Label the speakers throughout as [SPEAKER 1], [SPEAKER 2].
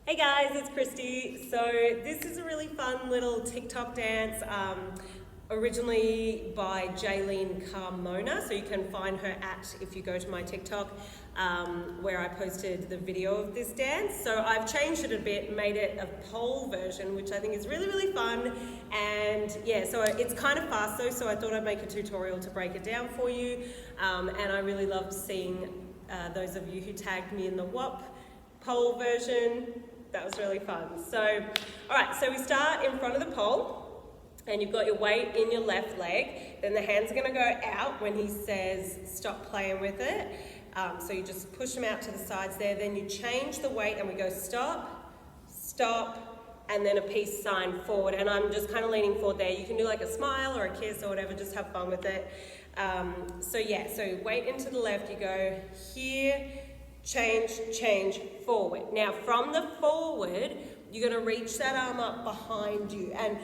[SPEAKER 1] Hey guys, it's Christy. So this is a really fun little TikTok dance, originally by Jaylene Carmona. So you can find her if you go to my TikTok, where I posted the video of this dance. So I've changed it a bit, made it a pole version, which I think is really, really fun. And yeah, so it's kind of fast though, so I thought I'd make a tutorial to break it down for you. And I really loved seeing those of you who tagged me in the WAP pole version. That was really fun. So, all right, so we start in front of the pole and you've got your weight in your left leg. Then the hands are gonna go out when he says stop playing with it. So you just push them out to the sides there. Then you change the weight and we go stop, stop, and then a peace sign forward. And I'm just kind of leaning forward there. You can do like a smile or a kiss or whatever, just have fun with it. So yeah, so weight into the left, you go here, change, change, forward. Now from the forward, you're gonna reach that arm up behind you. And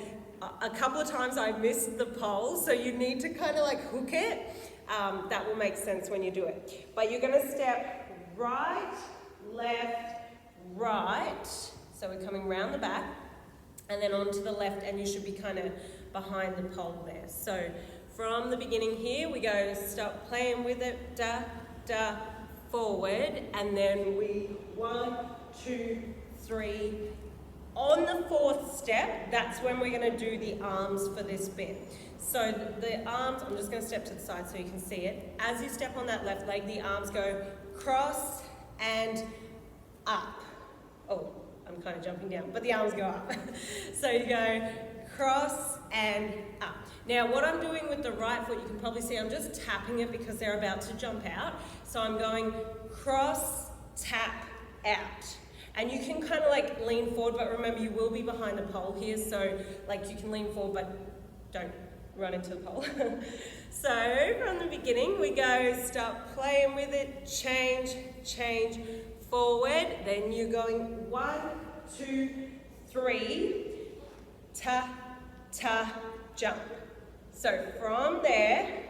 [SPEAKER 1] a couple of times I missed the pole, so you need to kind of like hook it. That will make sense when you do it. But you're gonna step right, left, right. So we're coming round the back and then onto the left, and you should be kind of behind the pole there. So from the beginning here, we go stop playing with it, da, da, forward, and then we 1, 2, 3. On the fourth step, that's when we're going to do the arms for this bit. So the arms, I'm just going to step to the side so you can see it. As you step on that left leg, the arms go cross and up. Oh, I'm kind of jumping down, but the arms go up. So you go cross and up. Now what I'm doing with the right foot, you can probably see I'm just tapping it because they're about to jump out. So I'm going cross, tap, out. And you can kind of like lean forward, but remember you will be behind the pole here, so like you can lean forward but don't run into the pole. So from the beginning we go stop playing with it, change, change, forward. Then you're going 1, 2, 3, ta, ta, jump. So from there,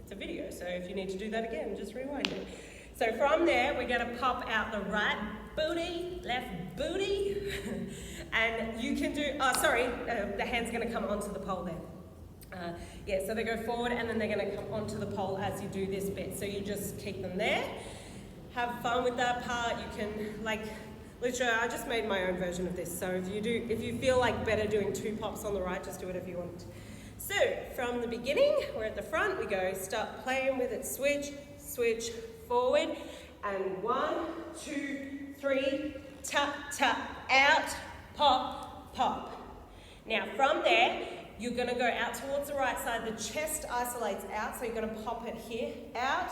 [SPEAKER 1] it's a video, so if you need to do that again, just rewind it. So from there, we're gonna pop out the right booty, left booty, and you can do, the hand's gonna come onto the pole there. Yeah, so they go forward and then they're gonna come onto the pole as you do this bit. So you just keep them there, have fun with that part. You can literally, I just made my own version of this. So if you feel like better doing 2 pops on the right, just do whatever you want. So from the beginning, we're at the front, we go start playing with it, switch, switch, forward, and 1, 2, 3, tap, tap, out, pop, pop. Now from there, you're gonna go out towards the right side, the chest isolates out, so you're gonna pop it here, out,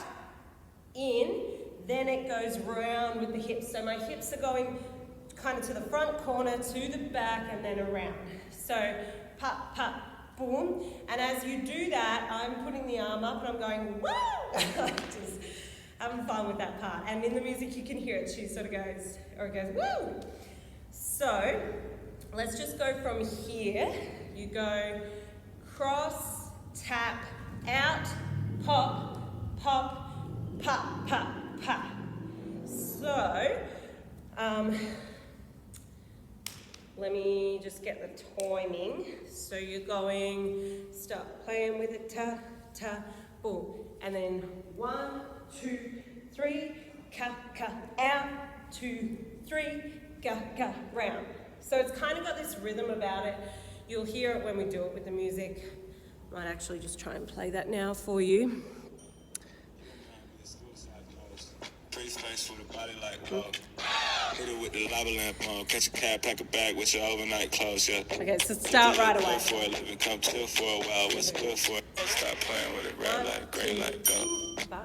[SPEAKER 1] in, then it goes round with the hips. So my hips are going kind of to the front corner, to the back, and then around. So pop, pop, boom. And as you do that, I'm putting the arm up and I'm going, woo! Just having fun with that part. And in the music, you can hear it. She sort of goes, or it goes, woo! So let's just go from here. You go cross, tap, out, pop, pop, pop, pop, pop. So, let me just get the timing. So you're going, start playing with it, ta, ta, boom. And then 1, 2, 3, ka, ka, out, 2, 3, ka, ka, round. So it's kind of got this rhythm about it. You'll hear it when we do it with the music. Might actually just try and play that now for you.
[SPEAKER 2] Pretty face for the body like Purp. Hit it with the lava lamp on. Catch a cab, pack a bag with your overnight clothes, yeah.
[SPEAKER 1] Okay, so start right away.
[SPEAKER 2] For a living, come chill for a while. What's good for it? Stop playing with it. Red light, green light, go.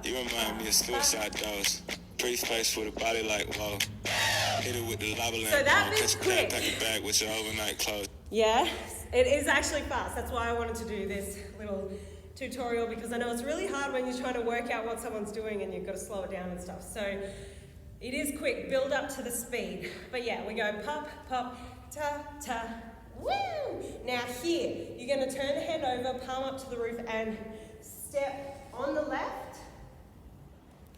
[SPEAKER 2] You remind me of suicide doors. Pretty face for the body like whoa. Hit it with the lava lamp on. Catch a cab, pack a bag with your overnight clothes.
[SPEAKER 1] Yeah, it is actually fast. That's why I wanted to do this little tutorial, because I know it's really hard when you're trying to work out what someone's doing and you've got to slow it down and stuff. So it is quick, build up to the speed. But yeah, we go pop, pop, ta, ta, woo! Now here, you're gonna turn the hand over, palm up to the roof and step on the left,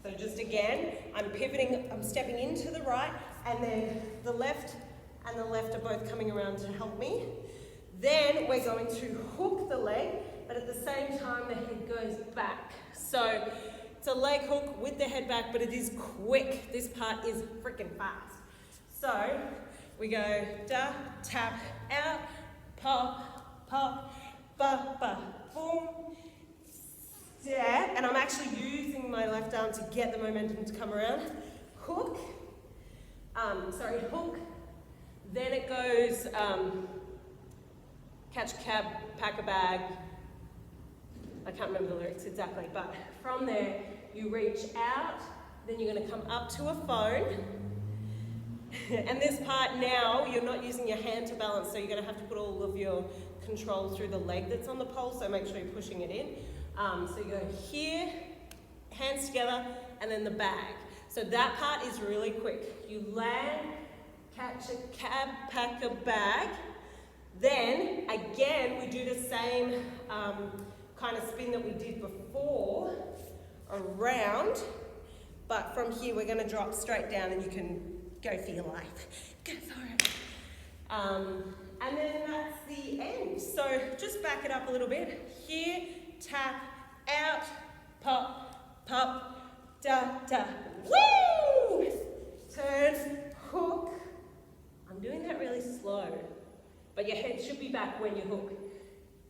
[SPEAKER 1] So just again, I'm pivoting, I'm stepping into the right, and then the left and the left are both coming around to help me. Then we're going to hook the leg, but at the same time the head goes back. So it's a leg hook with the head back, but it is quick. This part is freaking fast. So we go da, tap, out, pop, pop, ba, ba, boom, step. And I'm actually using my left arm to get the momentum to come around. Hook, hook. Then it goes catch a cab, pack a bag. I can't remember the lyrics exactly, but from there you reach out, then you're going to come up to a phone. And this part now, you're not using your hand to balance, so you're going to have to put all of your control through the leg that's on the pole, so make sure you're pushing it in. So you go here, hands together, and then the bag. So that part is really quick. You land, catch a cab, pack a bag. Then, again, we do the same kind of spin that we did before, around, but from here we're going to drop straight down and you can go for your life. Go for it. And then that's the end. So just back it up a little bit. Here, tap, out, pop, pop, da, da. Woo! Turn, hook. I'm doing that really slow, but your head should be back when you hook.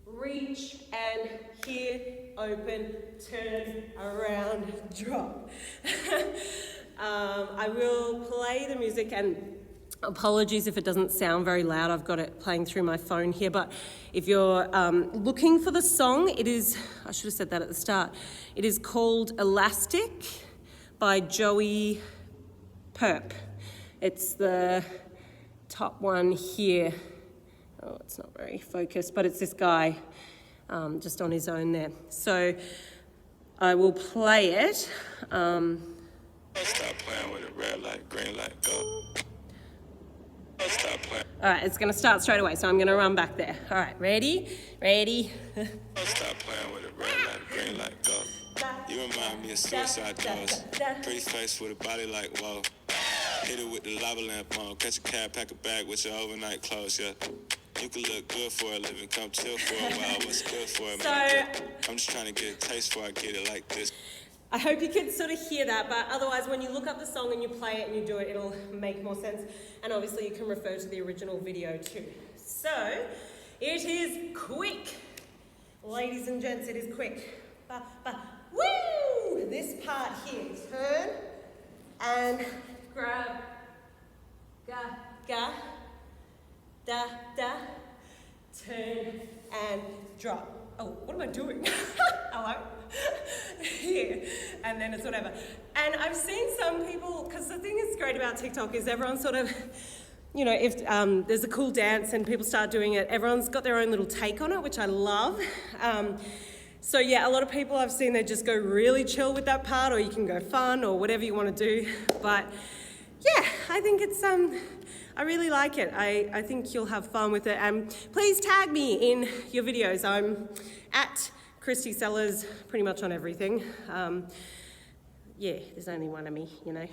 [SPEAKER 1] Reach and here, open, turn, around, drop. I will play the music, and apologies if it doesn't sound very loud. I've got it playing through my phone here, but if you're looking for the song, it is, I should have said that at the start, it is called Elastic by Joey Purp. It's the top one here. Oh, it's not very focused, but it's this guy just on his own there. So I will play it.
[SPEAKER 2] Stop playing with it, red light, green light, go. Stop playing.
[SPEAKER 1] All right, it's gonna start straight away, so I'm gonna run back there. All right, ready?
[SPEAKER 2] Stop playing with it, red light, green light, go. You remind me of suicide doors. Pretty face with a body like whoa. Hit it with the lava lamp on. Catch a cab, pack a bag with your overnight clothes, yeah. You can look good for a living, come chill for a while. What's good for a minute? I'm just trying to get a taste before I get it like this.
[SPEAKER 1] I hope you can sort of hear that, but otherwise when you look up the song and you play it and you do it, it'll make more sense. And obviously you can refer to the original video too. So, it is quick. Ladies and gents, it is quick. Ba, ba, woo! This part here, turn and grab, ga, ga, da, da, turn and drop. Oh, what am I doing? Hello? Here. And then it's whatever. And I've seen some people, because the thing that's great about TikTok is everyone sort of, you know, if there's a cool dance and people start doing it, everyone's got their own little take on it, which I love. So yeah, a lot of people I've seen, they just go really chill with that part, or you can go fun or whatever you want to do. But yeah, I think it's, I really like it. I think you'll have fun with it. And please tag me in your videos. I'm at Christy Sellers pretty much on everything. Yeah, there's only one of me, you know.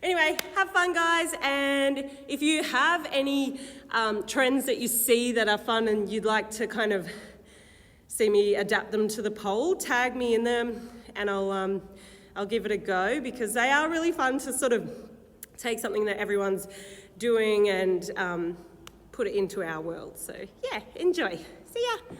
[SPEAKER 1] Anyway, have fun, guys. And if you have any trends that you see that are fun and you'd like to kind of see me adapt them to the poll, tag me in them and I'll give it a go, because they are really fun to sort of take something that everyone's doing and put it into our world. So yeah, enjoy. See ya.